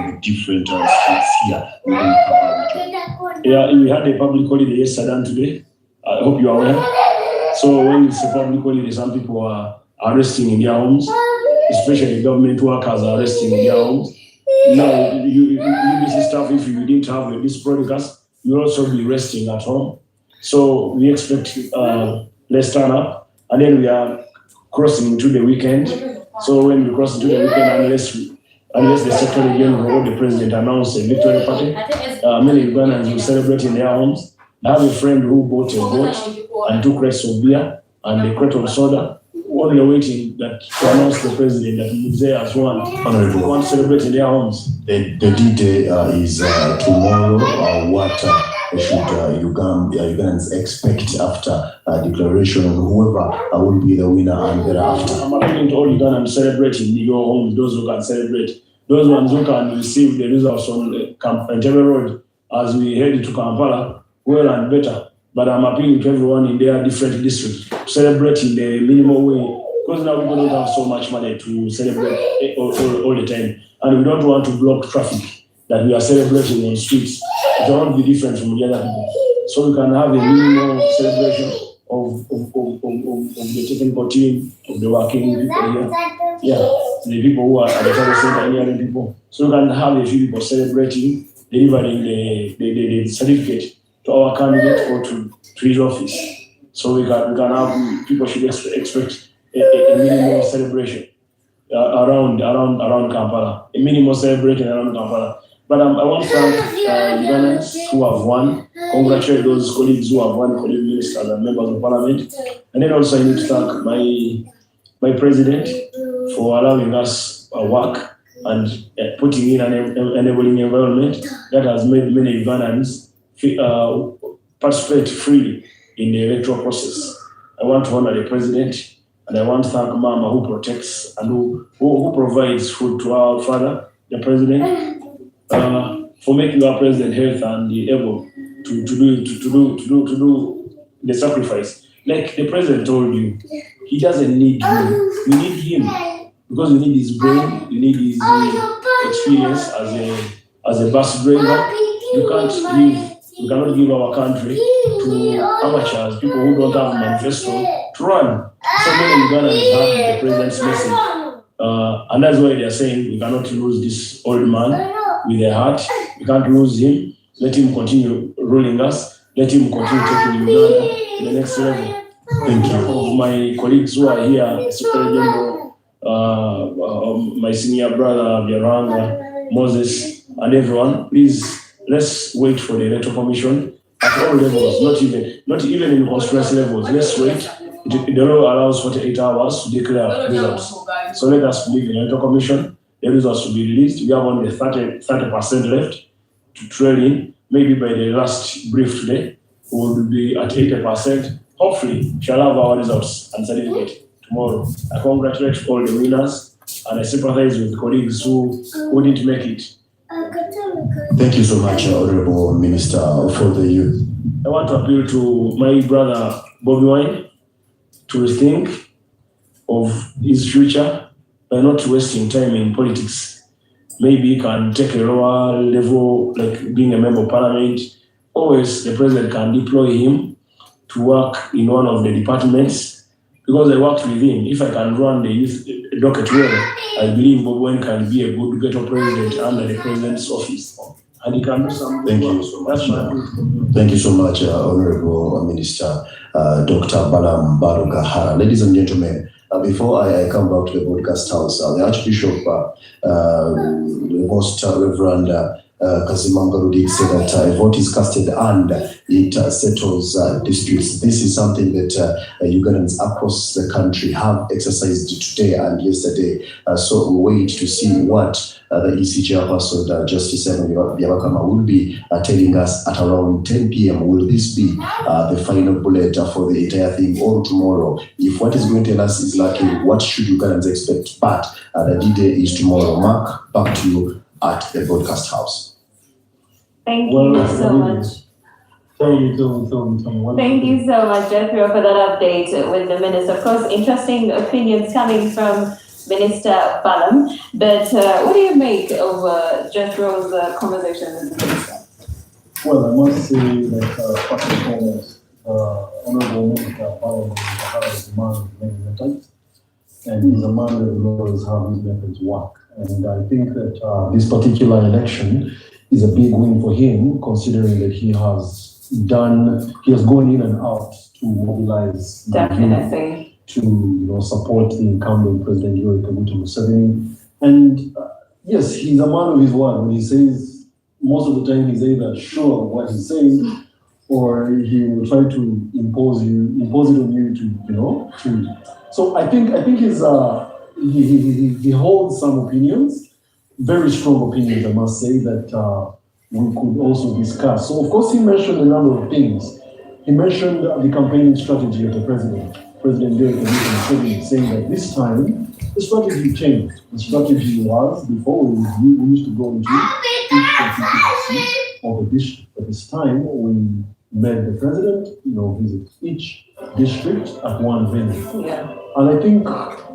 the different streets here within Kampala region. Yeah, we had a public holiday yesterday and today. I hope you are aware. So when it's a public holiday, some people are resting in their homes, especially government workers are resting in their homes. Now, you busy staff, if you didn't have this broadcast, you'll also be resting at home. So we expect less turn up, and then we are crossing into the weekend. So when we cross into the weekend, unless the Secretary General or the President announce a victory party, many Ugandans will celebrate in their homes. I have a friend who bought a boat and 2 crates of beer and a crate of soda, while they're waiting to announce the President that Mzee has won. Honorable, want to celebrate in their homes. The D-Day is tomorrow. What should Ugandans expect after declaration of whoever will be the winner and thereafter? I'm appealing to all Ugandans celebrating in your homes, those who can celebrate. Those ones who can receive the results on Entebbe Road as we head to Kampala, well and better. But I'm appealing to everyone in their different districts to celebrate in the minimal way, because now people don't have so much money to celebrate all the time. And we don't want to block traffic that we are celebrating on streets. It won't be different from the other people. So we can have a minimal celebration of the technical team, of the working people here. Yeah, the people who are at the service center here, the people. So we can have a few people celebrating, delivering the certificate to our candidate or to his office. So we can have, people should expect a minimal celebration around Kampala. A minimal celebration around Kampala. But I want to thank Ugandans who have won. Congratulate those colleagues who have won, colleague ministers and members of parliament. And then also I need to thank my president for allowing us work and putting in an enabling environment that has made many Ugandans participate freely in the electoral process. I want to honor the president, and I want to thank Mama who protects and who provides food to our father, the president, for making our president healthy and able to do the sacrifice. Like the president told you, he doesn't need you. We need him because we need his brain, we need his experience as a bus driver. We cannot give our country to amateurs, people who don't have a manifesto to run. So many Ugandans have the president's message. And that's why they are saying we cannot lose this old man with a heart. We can't lose him. Let him continue ruling us. Let him continue taking Uganda to the next level. Thank you. For my colleagues who are here, Secretary General, my senior brother, Bieranga, Moses, and everyone, please, let's wait for the electoral commission at all levels, not even in constituency levels. Let's wait. The law allows 48 hours to declare results. So let us believe in the electoral commission. The results will be released. We have only 30% left to trail in. Maybe by the last brief today, we will be at 80%. Hopefully, we shall have our results and certificate tomorrow. I congratulate all the winners, and I sympathize with colleagues who didn't make it. Thank you so much, Honorable Minister for the Youth. I want to appeal to my brother Bobby Wine to think of his future by not wasting time in politics. Maybe he can take a lower level, like being a member of parliament. Always the president can deploy him to work in one of the departments, because I worked with him. If I can run the youth docket well, I believe Bob Wine can be a good ghetto president under the president's office. And he can do something. Thank you so much. Thank you so much, Honorable Minister Dr. Balaam Barugahara. Ladies and gentlemen, before I come back to the broadcast house, the Archbishop, the Most Reverend Kazimangarudi said that a vote is casted and it settles disputes. This is something that Ugandans across the country have exercised today and yesterday. So we wait to see what the EC chairperson, Justice Biabakama, will be telling us at around 10 p.m. Will this be the final bullet for the entire thing, or tomorrow? If what is going to tell us is lucky, what should Ugandans expect? But the D-Day is tomorrow. Mark, back to you at the broadcast house. Thank you so much. Thank you. Thank you so much, Jethro, for that update with the minister. Of course, interesting opinions coming from Minister Balaam. But what do you make of Jethro's conversation with the minister? Well, I must say that first and foremost, Honorable Minister Balaam is a man of many methods, and he's a man that knows how his methods work. And I think that this particular election is a big win for him, considering that he has gone in and out to mobilize the youth to support the incumbent President Museveni. And yes, he's a man of his word. When he says, most of the time he's either sure of what he's saying, or he will try to impose it on you to. So I think he holds some opinions, very strong opinions, I must say, that we could also discuss. So of course he mentioned a number of things. He mentioned the campaigning strategy of the President Museveni, saying that this time the strategy changed. The strategy was, before we used to go into each constituency of the district, but this time we made the President visit each district at one venue. Yeah. And I think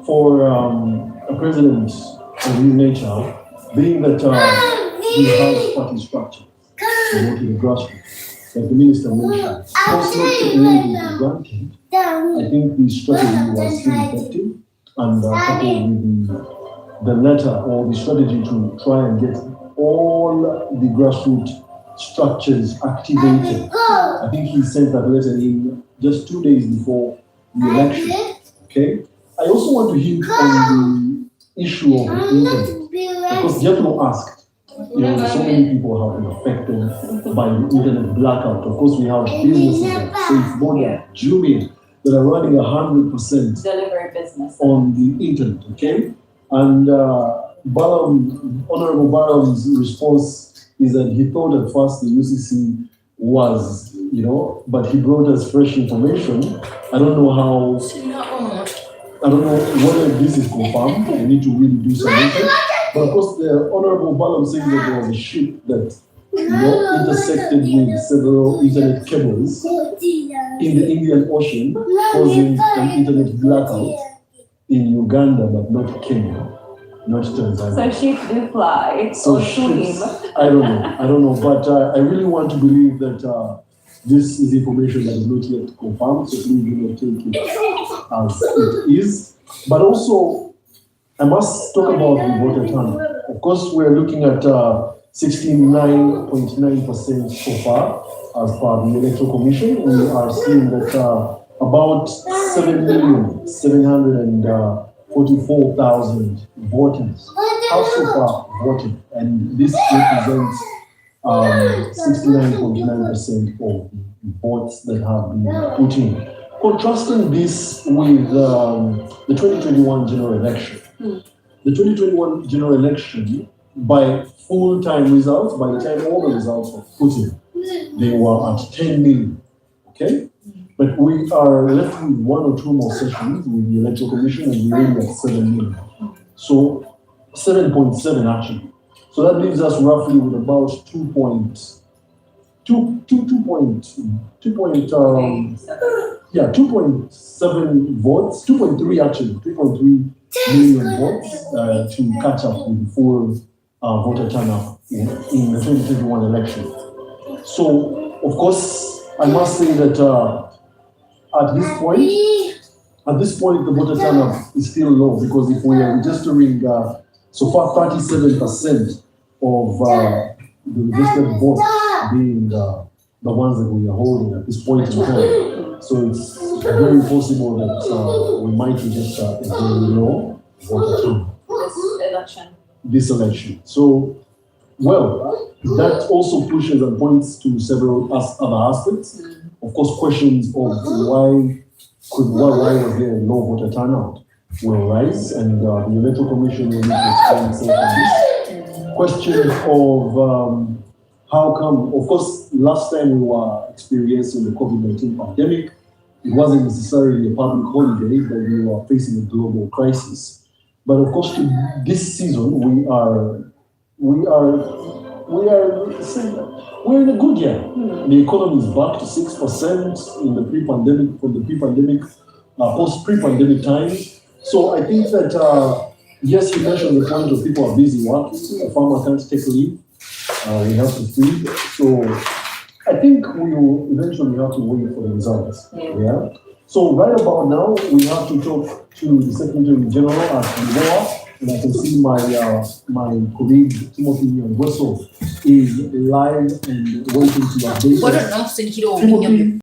for a president of his nature, being that he has party structure to go to the grassroots, like the minister mentioned, first not taking anything for granted, I think the strategy was still effective, and coupled with the letter or the strategy to try and get all the grassroots structures activated. I think he sent that letter in just 2 days before the election. Okay. I also want to hint on the issue of the internet, because Jethro asked, so many people have been affected by the internet blackout. Of course, we have businesses like SafeBorder, Julian, that are running 100% delivery business on the internet. Okay, and Honorable Balaam's response is that he thought at first the UCC was, but he brought us fresh information. I don't know whether this is confirmed. We need to really do some research. But of course, the Honorable Balaam says that there was a ship that intersected with several internet cables in the Indian Ocean, causing an internet blackout in Uganda, but not Kenya, not Tanzania. So ships do fly. So ships, I don't know, but I really want to believe that this is information that is not yet confirmed, so please do not take it as it is. But also, I must talk about the voter turnout. Of course, we're looking at 69.9% so far as per the Electoral Commission. We are seeing that about 7,744,000 voters have so far voted, and this represents 69.9% of the votes that have been put in. Contrasting this with the 2021 general election. The 2021 general election, by full-time results, by the time all the results were put in, they were at 10 million, okay? But we are left with 1 or 2 more sessions with the Electoral Commission, and we're only at 7 million. So 7.7 actually. So that leaves us roughly with about 2.7 votes, 2.3 actually, 2.3 million votes to catch up with the full voter turnout in the 2021 election. So, of course, I must say that at this point, the voter turnout is still low, because if we are registering so far 37% of the registered votes being the ones that we are holding at this point in time. So it's very possible that we might register a very low voter turnout this election. So, well, that also pushes and points to several other aspects. Of course, questions of why was there a low voter turnout will rise, and the Electoral Commission will need to explain itself on this. Questions of how come, of course, last time we were experiencing the COVID-19 pandemic, it wasn't necessarily a public holiday, but we were facing a global crisis. But of course, this season we are in a good year. The economy is back to 6% in the pre-pandemic, post-pre-pandemic times. So I think that Yes, you mentioned the point of people are busy working, a farmer can't take leave, we have to feed. So I think we will eventually have to wait for the results. Yeah. So right about now, we have to talk to the Secretary General at Uga, and I can see my colleague Timothy Nyongweso is live and waiting to update us. Timothy,